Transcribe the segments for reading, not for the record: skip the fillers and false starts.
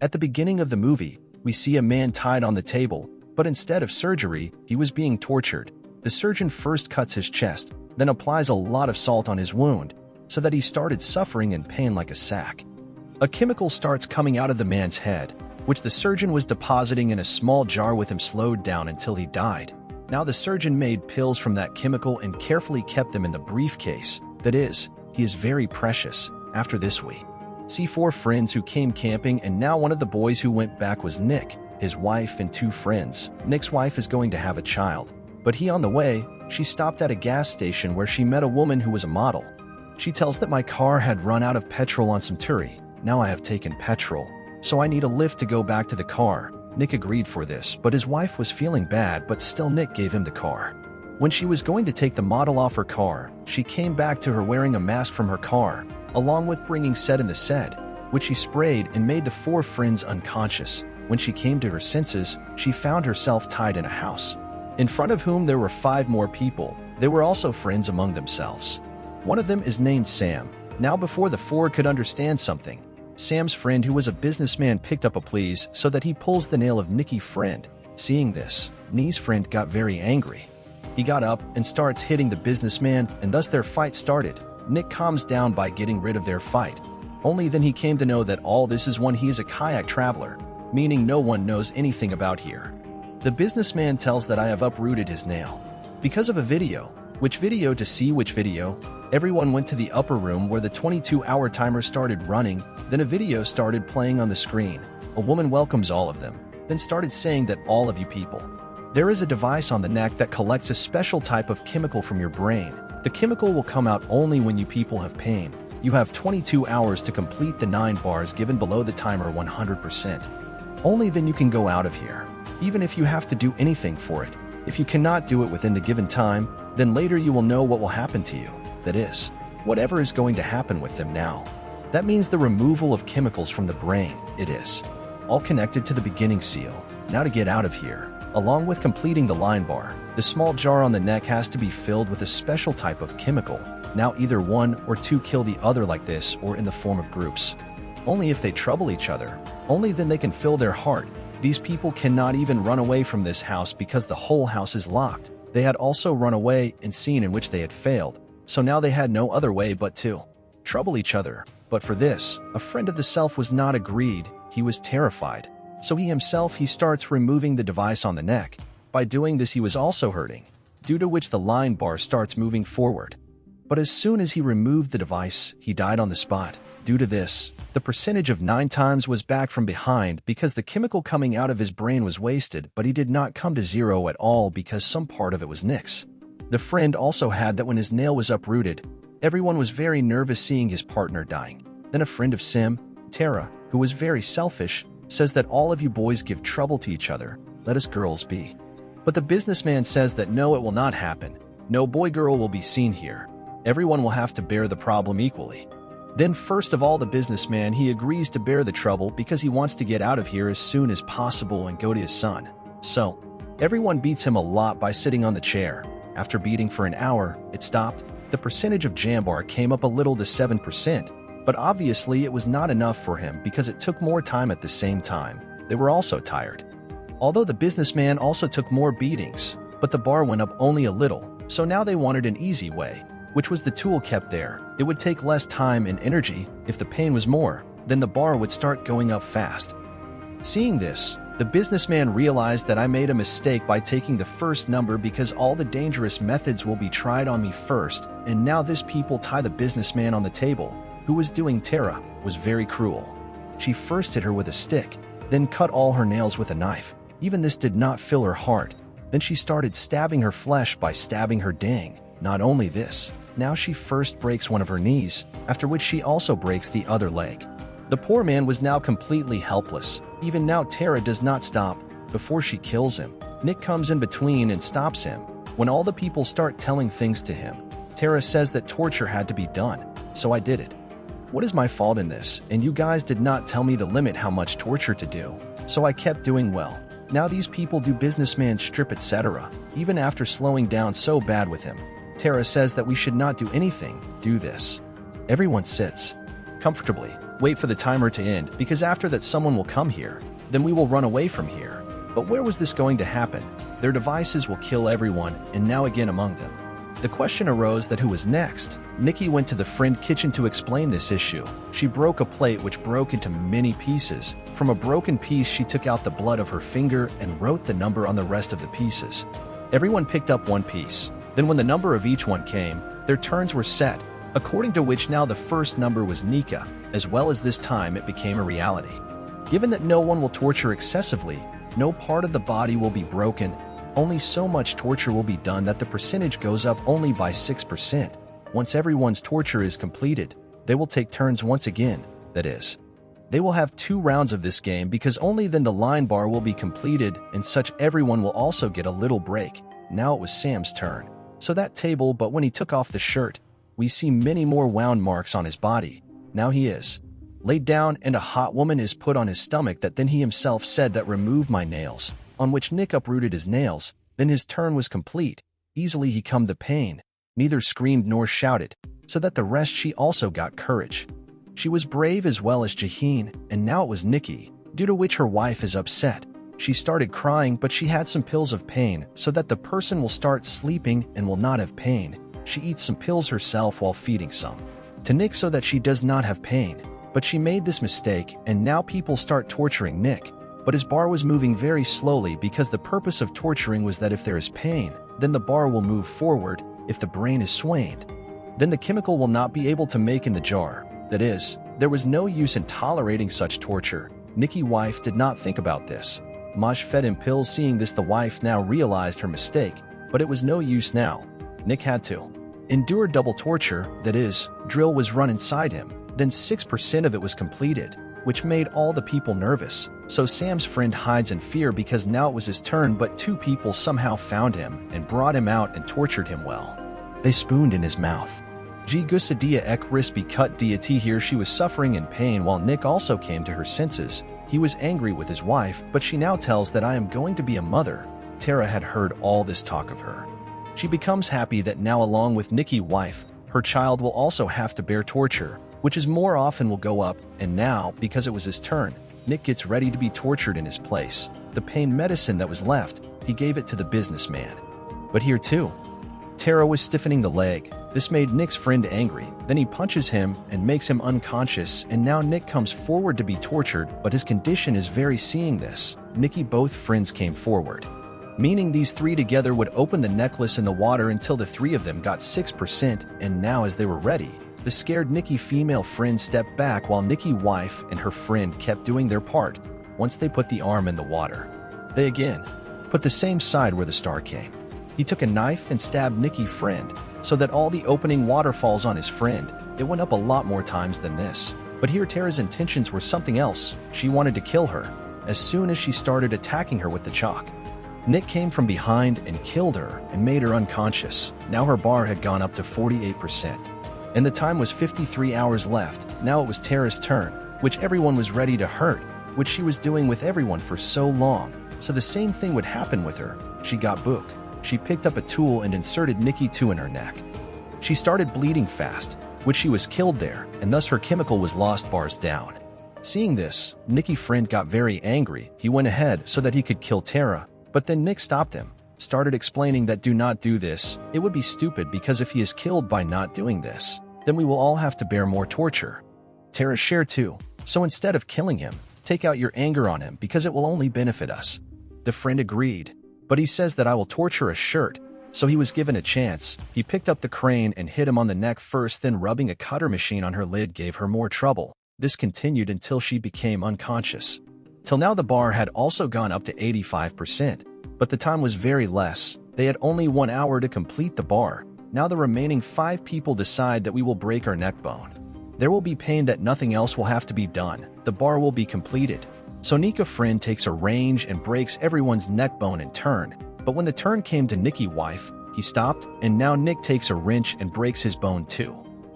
At the beginning of the movie, we see a man tied on the table, but instead of surgery, he was being tortured. The surgeon first cuts his chest, then applies a lot of salt on his wound, so that he started suffering in pain like a sack. A chemical starts coming out of the man's head, which the surgeon was depositing in a small jar with him slowed down until he died. Now the surgeon made pills from that chemical and carefully kept them in the briefcase. That is, he is very precious. After this we see 4 friends who came camping, and now one of the boys who went back was Nick, his wife and 2 friends. Nick's wife is going to have a child, but on the way, she stopped at a gas station where she met a woman who was a model. She tells that my car had run out of petrol on Suntory. Now I have taken petrol, so I need a lift to go back to the car. Nick agreed for this, but his wife was feeling bad, but still Nick gave him the car. When she was going to take the model off her car, she came back to her wearing a mask from her car, along with bringing Sed in the Sed, which she sprayed and made the 4 friends unconscious. When she came to her senses, she found herself tied in a house, in front of whom there were 5 more people. They were also friends among themselves. One of them is named Sam. Now before the 4 could understand something, Sam's friend, who was a businessman, picked up a please so that he pulls the nail of Nicky's friend. Seeing this, Ni's friend got very angry. He got up and starts hitting the businessman, and thus their fight started. Nick calms down by getting rid of their fight. Only then he came to know that all this is when he is a kayak traveler, meaning no one knows anything about here. The businessman tells that I have uprooted his nail because of a video. Which video to see which video? Everyone went to the upper room where the 22-hour timer started running. Then a video started playing on the screen. A woman welcomes all of them, then started saying that all of you people. There is a device on the neck that collects a special type of chemical from your brain. The chemical will come out only when you people have pain. You have 22 hours to complete the 9 bars given below the timer 100%. Only then you can go out of here, even if you have to do anything for it. If you cannot do it within the given time, then later you will know what will happen to you. That is, whatever is going to happen with them now. That means the removal of chemicals from the brain. It is all connected to the beginning seal. Now to get out of here, along with completing the line bar, the small jar on the neck has to be filled with a special type of chemical. Now either 1 or 2 kill the other like this or in the form of groups. Only if they trouble each other, only then they can fill their heart. These people cannot even run away from this house because the whole house is locked. They had also run away in scene in which they had failed, so now they had no other way but to trouble each other. But for this, a friend of the self was not agreed. He was terrified. So he starts removing the device on the neck. By doing this he was also hurting, due to which the line bar starts moving forward. But as soon as he removed the device, he died on the spot. Due to this, the percentage of 9 times was back from behind because the chemical coming out of his brain was wasted, but he did not come to 0 at all because some part of it was Nick's. The friend also had that when his nail was uprooted, everyone was very nervous seeing his partner dying. Then a friend of Sim, Tara, who was very selfish, says that all of you boys give trouble to each other, let us girls be. But the businessman says that no, it will not happen. No boy-girl will be seen here. Everyone will have to bear the problem equally. Then first of all the businessman, he agrees to bear the trouble because he wants to get out of here as soon as possible and go to his son. So, everyone beats him a lot by sitting on the chair. After beating for an hour, it stopped. The percentage of Jambar came up a little to 7%, but obviously it was not enough for him because it took more time at the same time. They were also tired. Although the businessman also took more beatings, but the bar went up only a little, so now they wanted an easy way, which was the tool kept there. It would take less time and energy. If the pain was more, then the bar would start going up fast. Seeing this, the businessman realized that I made a mistake by taking the first number because all the dangerous methods will be tried on me first, and now this people tie the businessman on the table, who was doing Tara, was very cruel. She first hit her with a stick, then cut all her nails with a knife. Even this did not fill her heart. Then she started stabbing her flesh by stabbing her dang. Not only this, now she first breaks one of her knees, after which she also breaks the other leg. The poor man was now completely helpless. Even now Tara does not stop. Before she kills him, Nick comes in between and stops him. When all the people start telling things to him, Tara says that torture had to be done, so I did it. What is my fault in this? And you guys did not tell me the limit how much torture to do, so I kept doing well. Now these people do businessman strip etc. Even after slowing down so bad with him, Tara says that we should not do anything, do this. Everyone sits comfortably. Wait for the timer to end, because after that someone will come here. Then we will run away from here. But where was this going to happen? Their devices will kill everyone, and now again among them. The question arose that who was next? Nikki went to the friend kitchen to explain this issue. She broke a plate which broke into many pieces. From a broken piece she took out the blood of her finger and wrote the number on the rest of the pieces. Everyone picked up one piece. Then when the number of each one came, their turns were set, according to which now the first number was Nika, as well as this time it became a reality. Given that no one will torture excessively, no part of the body will be broken, only so much torture will be done that the percentage goes up only by 6%. Once everyone's torture is completed, they will take turns once again, that is. They will have 2 rounds of this game because only then the line bar will be completed and such everyone will also get a little break. Now it was Sam's turn. So that table, but when he took off the shirt, we see many more wound marks on his body. Now he is laid down and a hot woman is put on his stomach that then he himself said that remove my nails. On which Nick uprooted his nails, then his turn was complete. Easily he come the pain, neither screamed nor shouted, so that the rest she also got courage. She was brave as well as Jaheen, and now it was Nikki, due to which her wife is upset. She started crying but she had some pills of pain so that the person will start sleeping and will not have pain. She eats some pills herself while feeding some to Nick so that she does not have pain. But she made this mistake and now people start torturing Nick. But his bar was moving very slowly because the purpose of torturing was that if there is pain, then the bar will move forward. If the brain is swayed, then the chemical will not be able to make in the jar. That is, there was no use in tolerating such torture. Nikki's wife did not think about this. Maj fed him pills. Seeing this, the wife now realized her mistake, but it was no use now. Nick had to endure double torture, that is, drill was run inside him. Then 6% of it was completed, which made all the people nervous. So Sam's friend hides in fear because now it was his turn, but 2 people somehow found him and brought him out and tortured him well. They spooned in his mouth. G gusadia ek rispi cut deity. Here she was suffering in pain while Nick also came to her senses. He was angry with his wife, but she now tells that I am going to be a mother. Tara had heard all this talk of her. She becomes happy that now along with Nikki's wife, her child will also have to bear torture, which is more often will go up, and now, because it was his turn, Nick gets ready to be tortured in his place. The pain medicine that was left, he gave it to the businessman. But here too, Tara was stiffening the leg. This made Nick's friend angry. Then he punches him and makes him unconscious, and now Nick comes forward to be tortured, but his condition is very. Seeing this, Nikki both friends came forward, meaning these 3 together would open the necklace in the water until the 3 of them got 6%, and now as they were ready, the scared Nikki female friend stepped back while Nikki's wife and her friend kept doing their part. Once they put the arm in the water, they again put the same side where the star came. He took a knife and stabbed Nikki's friend, so that all the opening water falls on his friend. It went up a lot more times than this. But here Tara's intentions were something else. She wanted to kill her as soon as she started attacking her with the chalk. Nick came from behind and killed her and made her unconscious. Now her bar had gone up to 48%. And the time was 53 hours left. Now it was Tara's turn, which everyone was ready to hurt, which she was doing with everyone for so long. So the same thing would happen with her. She got book. She picked up a tool and inserted Nikki 2 in her neck. She started bleeding fast, which she was killed there, and thus her chemical was lost bars down. Seeing this, Nikki's friend got very angry. He went ahead so that he could kill Tara, but then Nick stopped him, started explaining that do not do this. It would be stupid because if he is killed by not doing this, then we will all have to bear more torture. Tara shared too, so instead of killing him, take out your anger on him because it will only benefit us. The friend agreed, but he says that I will torture a shirt, so he was given a chance. He picked up the crane and hit him on the neck first, then rubbing a cutter machine on her lid gave her more trouble. This continued until she became unconscious. Till now the bar had also gone up to 85%, but the time was very less. They had only 1 hour to complete the bar. Now the remaining 5 people decide that we will break our neck bone. There will be pain that nothing else will have to be done. The bar will be completed. So Nika friend takes a range and breaks everyone's neck bone in turn. But when the turn came to Nikki's wife, he stopped, and now Nick takes a wrench and breaks his bone too,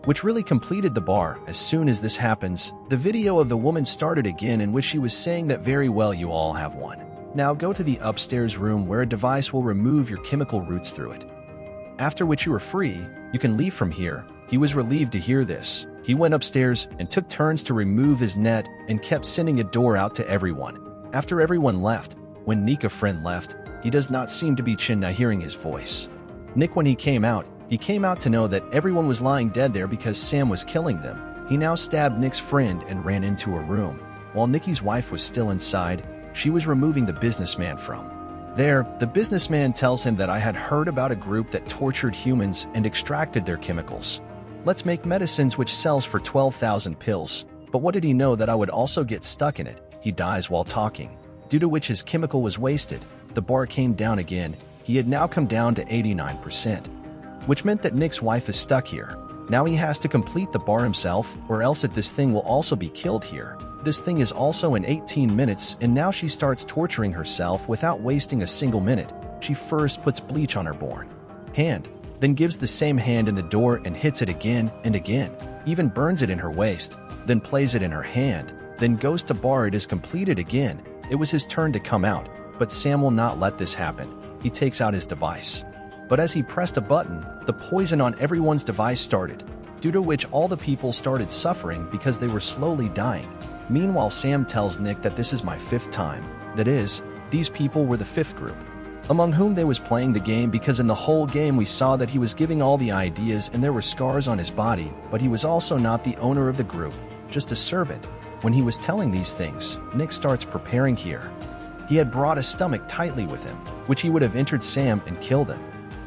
which really completed the bar. As soon as this happens, the video of the woman started again in which she was saying that very well you all have one. Now go to the upstairs room where a device will remove your chemical roots through it. After which you are free, you can leave from here. He was relieved to hear this. He went upstairs and took turns to remove his net and kept sending a door out to everyone. After everyone left, when Nick, a friend, left, he does not seem to be Chinna hearing his voice. Nick, when he came out to know that everyone was lying dead there because Sam was killing them. He now stabbed Nick's friend and ran into a room. While Nikki's wife was still inside, she was removing the businessman from there. The businessman tells him that I had heard about a group that tortured humans and extracted their chemicals. Let's make medicines which sells for 12,000 pills. But what did he know that I would also get stuck in it? He dies while talking, due to which his chemical was wasted. The bar came down again. He had now come down to 89%, which meant that Nick's wife is stuck here. Now he has to complete the bar himself, or else this thing will also be killed here. This thing is also in 18 minutes, and now she starts torturing herself without wasting a single minute. She first puts bleach on her born hand, then gives the same hand in the door and hits it again and again, even burns it in her waist, then plays it in her hand, then goes to bar. It is completed again. It was his turn to come out, but Sam will not let this happen. He takes out his device. But as he pressed a button, the poison on everyone's device started, due to which all the people started suffering because they were slowly dying. Meanwhile, Sam tells Nick that this is my 5th time. That is, these people were the 5th group, among whom they was playing the game, because in the whole game we saw that he was giving all the ideas and there were scars on his body, but he was also not the owner of the group, just a servant. When he was telling these things, Nick starts preparing here. He had brought a stomach tightly with him, which he would have entered Sam and killed him.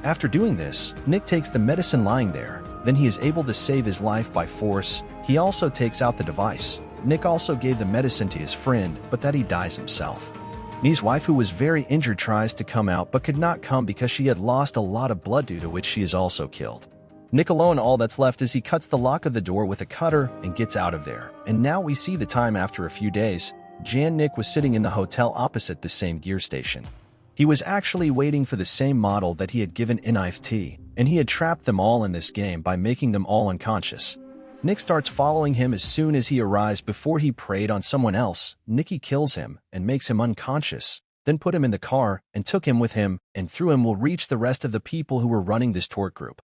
After doing this, Nick takes the medicine lying there. Then he is able to save his life by force. He also takes out the device. Nick also gave the medicine to his friend, but that he dies himself. Nick's wife, who was very injured, tries to come out but could not come because she had lost a lot of blood, due to which she is also killed. Nick alone, all that's left is he cuts the lock of the door with a cutter and gets out of there. And now we see the time after a few days. Nick was sitting in the hotel opposite the same gear station. He was actually waiting for the same model that he had given NFT, and he had trapped them all in this game by making them all unconscious. Nick starts following him as soon as he arrives. Before he preyed on someone else, Nicky kills him and makes him unconscious, then put him in the car and took him with him, and through him will reach the rest of the people who were running this tort group.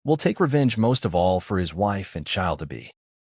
Will take revenge most of all for his wife and child to be.